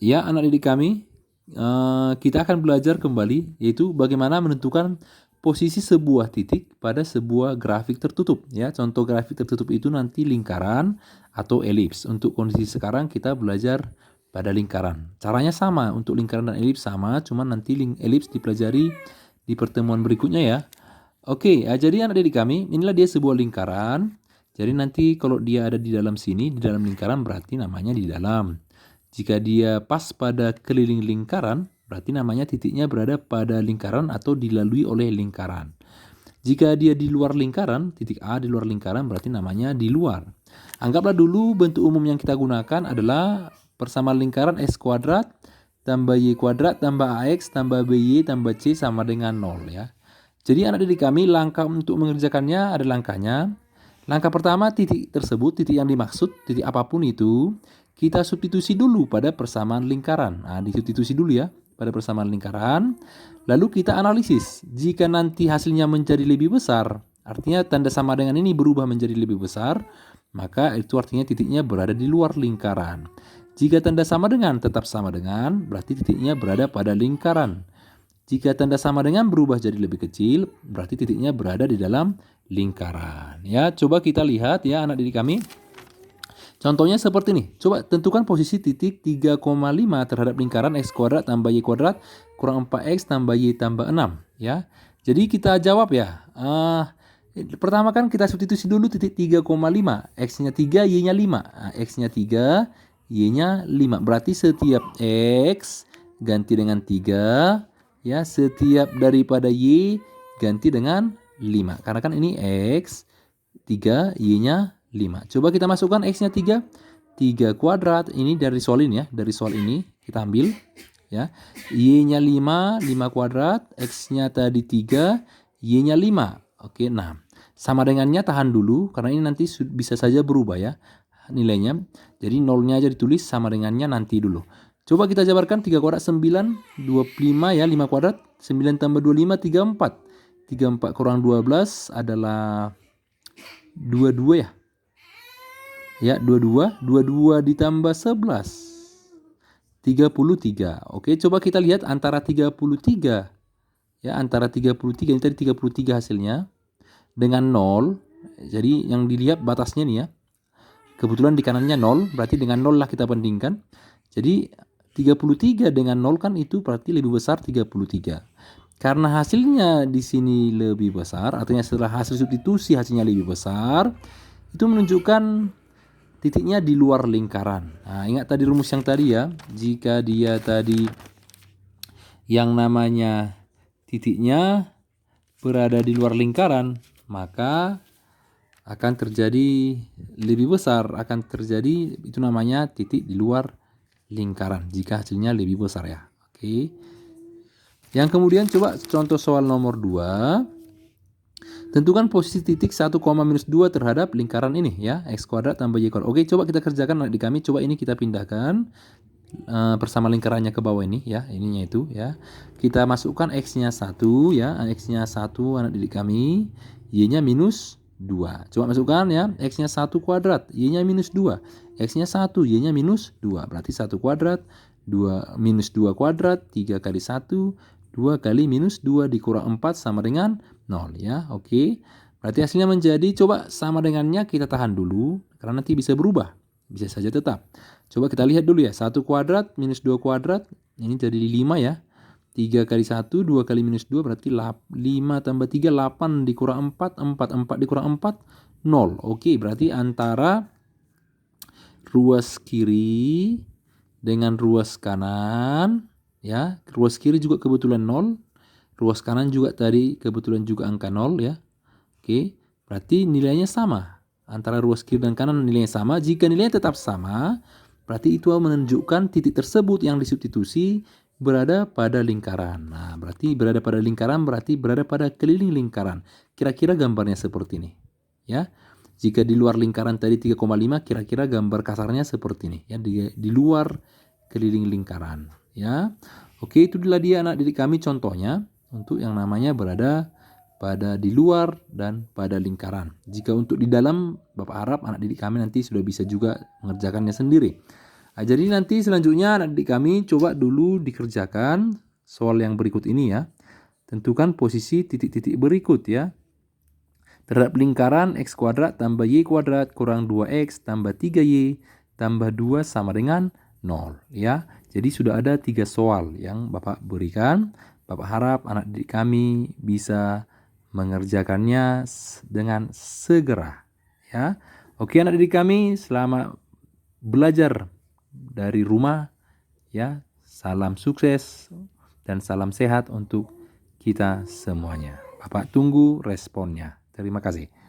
Ya, anak didik kami, kita akan belajar kembali, yaitu bagaimana menentukan posisi sebuah titik pada sebuah grafik tertutup. Ya, contoh grafik tertutup itu nanti lingkaran atau elips. Untuk kondisi sekarang kita belajar pada lingkaran. Caranya sama, untuk lingkaran dan elips sama, cuman nanti elips dipelajari di pertemuan berikutnya ya. Oke, jadi anak didik kami, inilah dia sebuah lingkaran. Jadi nanti kalau dia ada di dalam sini, di dalam lingkaran berarti namanya di dalam. Jika dia pas pada keliling lingkaran, berarti namanya titiknya berada pada lingkaran atau dilalui oleh lingkaran. Jika dia di luar lingkaran, titik A di luar lingkaran berarti namanya di luar. Anggaplah dulu bentuk umum yang kita gunakan adalah persamaan lingkaran X kuadrat tambah Y kuadrat tambah AX tambah BY tambah C sama dengan 0 ya. Jadi anak didik kami, langkah untuk mengerjakannya ada langkahnya. Langkah pertama, titik tersebut, titik yang dimaksud, titik apapun itu, kita substitusi dulu pada persamaan lingkaran. Nah, disubstitusi dulu ya pada persamaan lingkaran. Lalu kita analisis. Jika nanti hasilnya menjadi lebih besar, artinya tanda sama dengan ini berubah menjadi lebih besar, maka itu artinya titiknya berada di luar lingkaran. Jika tanda sama dengan tetap sama dengan, berarti titiknya berada pada lingkaran. Jika tanda sama dengan berubah jadi lebih kecil, berarti titiknya berada di dalam lingkaran. Ya, coba kita lihat ya anak didik kami. Contohnya seperti ini. Coba tentukan posisi titik 3,5 terhadap lingkaran X kuadrat tambah Y kuadrat kurang 4X tambah Y tambah 6. Ya. Jadi kita jawab ya. Pertama kan kita substitusi dulu titik 3,5. X-nya 3, Y-nya 5. Nah, X-nya 3, Y-nya 5. Berarti setiap X ganti dengan 3. Ya, setiap daripada Y ganti dengan 5. Karena kan ini X 3, Y-nya 5. Coba kita masukkan X-nya 3. 3 kuadrat. Ini dari soal ini ya. Dari soal ini kita ambil. Ya. Y-nya 5. 5 kuadrat. X-nya tadi 3. Y-nya 5. Oke, nah. Sama dengannya tahan dulu. Karena ini nanti bisa saja berubah ya nilainya. Jadi nolnya aja ditulis, sama dengannya nanti dulu. Coba kita jabarkan 3 kuadrat 9, 25 ya, 5 kuadrat. 9 tambah 25, 34. 34 kurang 12 adalah 22 ya. Ya, 22. 22 ditambah 11. 33. Oke, coba kita lihat antara 33. Ya, antara 33, ini tadi 33 hasilnya. Dengan 0. Jadi yang dilihat batasnya nih ya. Kebetulan di kanannya 0, berarti dengan 0 lah kita bandingkan. Jadi 33 dengan 0 kan itu berarti lebih besar 33. Karena hasilnya di sini lebih besar, artinya setelah hasil substitusi hasilnya lebih besar, itu menunjukkan titiknya di luar lingkaran. Nah, ingat tadi rumus yang tadi ya, jika dia tadi yang namanya titiknya berada di luar lingkaran, maka akan terjadi lebih besar, akan terjadi itu namanya titik di luar lingkaran jika hasilnya lebih besar ya. Oke. Yang kemudian coba contoh soal nomor 2. Tentukan posisi titik 1, minus 2 terhadap lingkaran ini ya, X kuadrat tambah Y kuadrat. Oke, coba kita kerjakan anak di kami. Coba ini kita pindahkan bersama lingkarannya ke bawah ini ya, ininya itu ya. Kita masukkan X-nya 1 ya, X-nya 1 anak didik kami, Y-nya minus 2. Coba masukkan ya, X-nya 1 kuadrat, Y-nya minus 2. X-nya 1, Y-nya minus 2. Berarti 1 kuadrat, 2 minus 2 kuadrat, 3 kali 1, 2 kali minus 2 dikurang 4 sama dengan 0 ya. Oke. Berarti hasilnya menjadi, coba sama dengannya kita tahan dulu karena nanti bisa berubah. Bisa saja tetap. Coba kita lihat dulu ya. 1 kuadrat minus 2 kuadrat. Ini jadi 5 ya. 3 kali 1, 2 kali minus 2 berarti 5 tambah 3, 8 dikurang 4. 4 dikurang 4, 0. Oke, berarti antara ruas kiri dengan ruas kanan. Ya, ruas kiri juga kebetulan 0. Ruas kanan juga tadi kebetulan juga angka 0 ya. Oke, berarti nilainya sama. Antara ruas kiri dan kanan nilainya sama. Jika nilainya tetap sama, berarti itu menunjukkan titik tersebut yang disubstitusi berada pada lingkaran. Nah, berarti berada pada lingkaran berarti berada pada keliling lingkaran. Kira-kira gambarnya seperti ini. Ya. Jika di luar lingkaran tadi 3,5, kira-kira gambar kasarnya seperti ini. Ya, di luar keliling lingkaran. Ya. Oke, itulah dia anak didik kami contohnya untuk yang namanya berada pada di luar dan pada lingkaran. Jika untuk di dalam, Bapak harap anak didik kami nanti sudah bisa juga mengerjakannya sendiri. Nah, jadi nanti selanjutnya adik kami coba dulu dikerjakan soal yang berikut ini ya. Tentukan posisi titik-titik berikut ya. Terhadap lingkaran x kuadrat tambah y kuadrat kurang 2x tambah 3y tambah 2 sama dengan 0 ya. Jadi sudah ada 3 soal yang Bapak berikan. Bapak harap anak didik kami bisa mengerjakannya dengan segera ya. Oke anak didik kami, selamat belajar dari rumah ya. Salam sukses dan salam sehat untuk kita semuanya. Bapak tunggu responnya. Terima kasih.